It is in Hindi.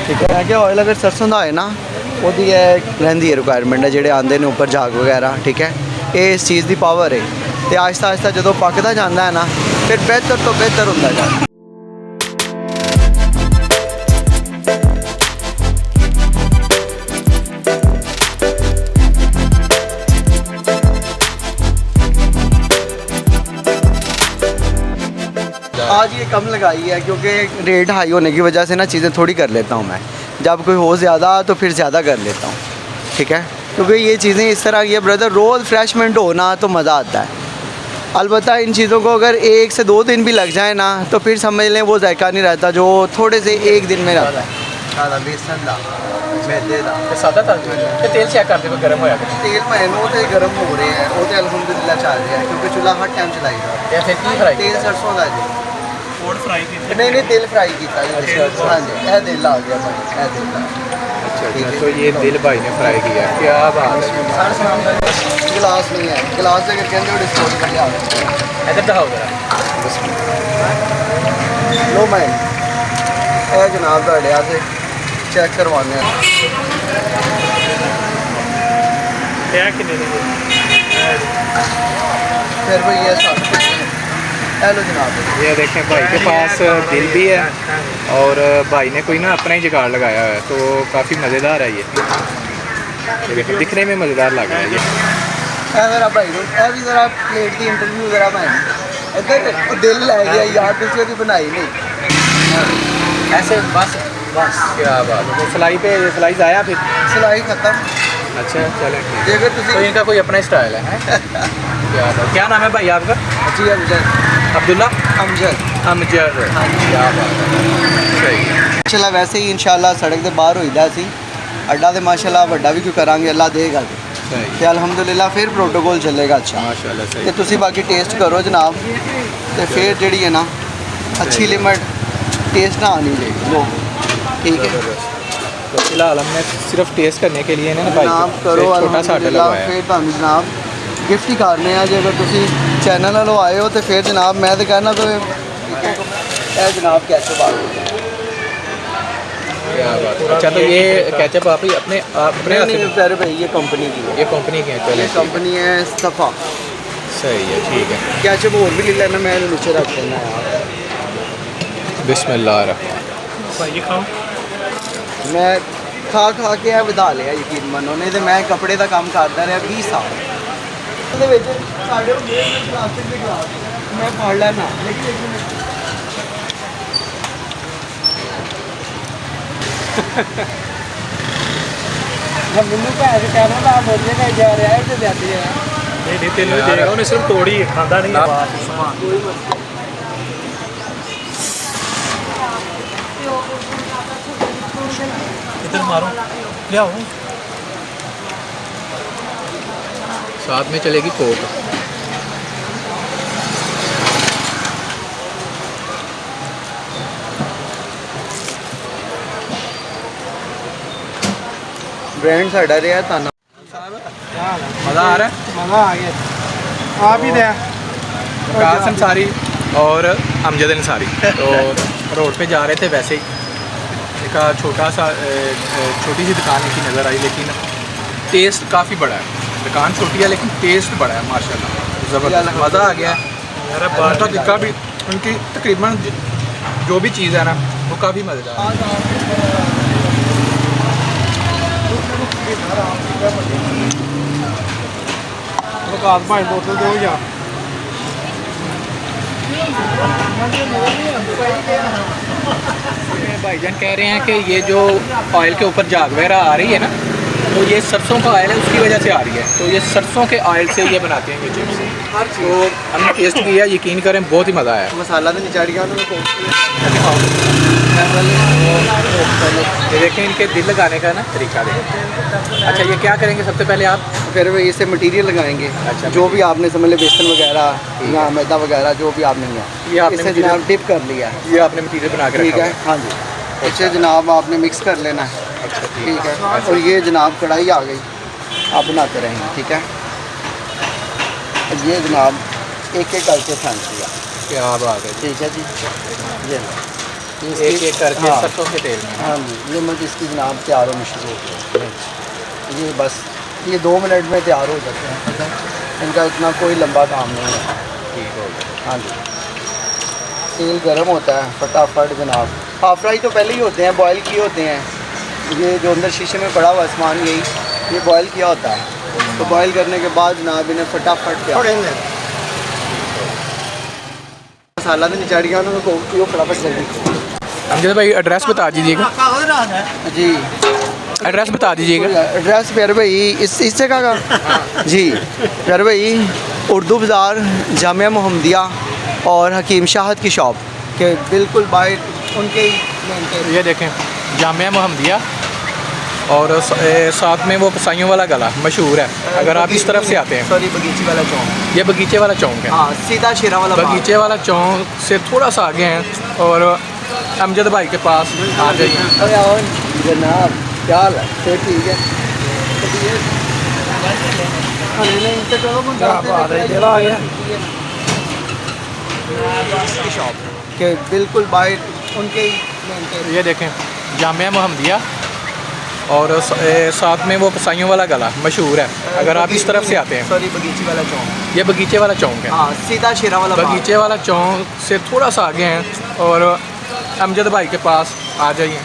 ठीक है कि ऑयल अगर सरसों का है ना ਉਹਦੀ ਰਹਿੰਦੀ है रिक्वायरमेंट है ਜਿਹੜੇ ਆਉਂਦੇ ਨੇ ਉੱਪਰ ਜਾਗ ਵਗੈਰਾ ਠੀਕ है ਇਹ ਇਸ ਚੀਜ਼ ਦੀ ਪਾਵਰ ਹੈ ਤੇ ਆਹਿਸਤਾ ਆਹਿਸਤਾ ਜਦੋਂ ਪੱਕਦਾ ਜਾਂਦਾ ਹੈ ਨਾ ਫਿਰ ਬਿਹਤਰ ਤੋਂ ਬਿਹਤਰ ਹੁੰਦਾ ਜਾਂਦਾ। आज ये कम लगाई है क्योंकि रेट हाई होने की वजह से ना चीज़ें थोड़ी कर लेता हूँ मैं, जब कोई हो ज़्यादा तो फिर ज़्यादा कर लेता हूँ ठीक है, क्योंकि ये चीज़ें इस तरह की है ब्रदर, रोज़ फ्रेशमेंट हो ना तो मज़ा आता है। अलबत्ता इन चीज़ों को अगर 1 से 2 दिन भी लग जाए ना तो फिर समझ लें वो जायका नहीं रहता जो थोड़े से 1 दिन में रहता है। बेसन का मैदे का सादा था तेल चेक करते हुए गर्म होया तेल भाई वो तो गर्म हो रहे हैं, वो तो अल्हम्दुलिल्लाह चल रहा है क्योंकि चूल्हा हर टाइम चलाई या फिर की फ्राई तेल सरसों का जी फूड फ्राई की नहीं तेल फ्राई किया हाँ जी यह दिल आ गया भाई यह दिल अच्छा तो ये दिल भाई ने फ्राई किया, क्या बात है। गिलास नहीं है, गिलास अगर कहते डिस्पोज कर लिया इधर दिखाओ जरा लो मैं यह जनाब ਤੁਹਾਡੇ से चेक करवाने क्या कितने फिर भाई ये साथ हेलो जनाब ये देखें भाई के पास दिल भी है और भाई ने कोई ना अपना ही जुगाड़ लगाया है तो काफ़ी मज़ेदार है ये देखें दिखने में मज़ेदार लग रहा है ये मेरा भाई भी ज़रा प्लेट की इंटरव्यू ज़रा भाई इधर दिल लै गया यार तुझे भी बनाई नहीं ऐसे बस क्या बात है। सिलाई पे सिलाई आया फिर सिलाई ख़त्म। अच्छा चलें अगर तो इनका कोई अपना स्टाइल है क्या नाम है भाई आपका? जी अमजद अब्दुल्ला अमजद अमजद हाँ क्या बात है सही माशाल्लाह वैसे ही इंशाल्लाह सड़क के बाहर होईदा सी अड्डा तो माशाल्लाह वड्डा भी क्यों करांगे अल्लाह देगा तो अल्हम्दुलिल्लाह फिर प्रोटोकॉल चलेगा अच्छा माशाल्लाह सही तो तुसी बाकी टेस्ट करो जनाब तो फिर जी है ना अच्छी लिमिट टेस्ट ना आनी चाहिए लो ठीक है। तो फिलहाल हमने सिर्फ टेस्ट करने के लिए ना भाई जनाब करो छोटा सा आटा लगवाया फिर तुम जनाब गिफ्ट ही करने जो अगर तुम चैनल वालों आए हो तो फिर जनाब मैं तो कहना तो जनाब कैचअप आ क्या बात है। अच्छा तो ये कैचअप आप ही अपने प्यारे भाई ये कंपनी की है, ये कंपनी की है ये कंपनी है सफ़ा सही है ठीक है। कैचअप और भी ले लेना मैं नीचे रख देना यार बिस्मिल्लाह भाई खाओ मैं खा के ਵਧਾ ਲਿਆ ਯਕੀਨ ਮੰਨੋ ਨਹੀਂ ਤੇ ਮੈਂ ਕੱਪੜੇ ਦਾ ਕੰਮ ਕਰਦਾ ਰਿਹਾ 20 ਸਾਲ ਉਹਦੇ ਵਿੱਚ ਸਾਡੇ ਉਹ ਪਲਾਸਟਿਕ ਦੇ ਗਲਾਸ ਮੈਂ ਫੜ ਲੈਣਾ ਮੈਨੂੰ ਪੈਸੇ ਕਹਿਣਾ ਨਾ ਮੁਝੇ ਕਹੀ ਜਾ ਰਿਹਾ ਹੈ ਤੇ ਦੇਤੀ ਹੈ नहीं तेनों देगा उन्हें सिर्फ तोड़ी खादा नहीं इधर मारो ले आओ साथ में चलेगी कोक ब्रांड साढ़ा रहा ताना मज़ा आ रहा है मज़ा आ गया आप ही दे विकास अंसारी और अमजद अंसारी तो रोड पे जा रहे थे वैसे ही एक छोटा सा छोटी सी दुकान की नज़र आई लेकिन टेस्ट काफ़ी बड़ा है। दुकान छोटी है लेकिन टेस्ट बड़ा है माशाल्लाह ज़बरदस्त मज़ा आ गया है। बाहर का दिक्का भी उनकी तकरीबन जो भी चीज़ है ना वो काफ़ी मज़ेदार है। भाई बोतल दो या भाईजान कह रहे हैं कि ये जो ऑयल के ऊपर जाग वगैरह आ रही है ना तो ये सरसों का ऑयल है उसकी वजह से आ रही है तो ये सरसों के ऑयल से ये बनाते हैं ये चिप्स तो हमने टेस्ट किया यकीन करें बहुत ही मज़ा आया। मसाला तो नहीं चढ़ गया ये देखें इनके दिल लगाने का ना तरीका देखें। अच्छा ये क्या करेंगे सबसे पहले आप फिर इसे मटेरियल लगाएंगे अच्छा जो भी आपने समझ ले बेसन वगैरह या मैदा वगैरह जो भी आपने लिया ये आपने इसे जनाब डिप कर लिया ये आपने मटीरियल बना के ठीक है हाँ जी इसे जनाब आपने मिक्स कर लेना है अच्छा ठीक है और ये जनाब कढ़ाई आ गई आप बनाते रहेंगे ठीक है ये जनाब एक एक करके छान दिया क्या बात है ठीक है जी ये एक एक करके हाँ। सरसों के तेल में। हाँ जी, ये मतलब इसकी जनाब तैयार होनी शुरू हो गई। ये बस ये 2 मिनट में तैयार हो जाते हैं, ठीक है। इनका इतना कोई लंबा काम नहीं है। ठीक हो गया। हाँ जी, तेल गर्म होता है फटाफट जनाब। हाफ फ्राई तो पहले ही होते हैं, बॉयल किए होते हैं। ये जो अंदर शीशे में पड़ा हुआ सामान यही ये बॉयल किया होता है। तो बॉयल करने के बाद जनाब इन्हें फटाफट मसाला तो नहीं चढ़ गया उन्होंने फटाफट जल्दी। अमजद भाई एड्रेस बता दीजिएगा। जी एड्रेस बता दीजिएगा। एड्रेस प्यारे भाई इससे कहा जी प्यारे भाई उर्दू बाज़ार जामिया मोहम्मदिया और हकीम शाहद की शॉप के बिल्कुल बाहर उनके ही ये देखें जामिया मोहम्मदिया और साथ में वो कसाईयों वाला गला मशहूर है। अगर आप इस तरफ से आते हैं, सॉरी बगीचे वाला चौक। ये बगीचे वाला चौक है। हाँ सीधा शेरा वाला बगीचे वाला चौक से थोड़ा सा आगे हैं और अमजद भाई के पास आ जाइए। अरे आओ जनाब, क्या हाल है? तो ठीक है। अरे नहीं इनसे कहो वो आ गया शॉप के बिल्कुल बाहर उनके ही ये देखें जामिया मोहम्मदिया और साथ में वो कसाईयों वाला गला मशहूर है। अगर आप इस तरफ से आते हैं, सॉरी बगीचे वाला चौक। ये बगीचे वाला चौक है। हाँ सीधा शेरा वाला बगीचे वाला चौक से थोड़ा सा आगे हैं और अमजद भाई के पास आ जाइए।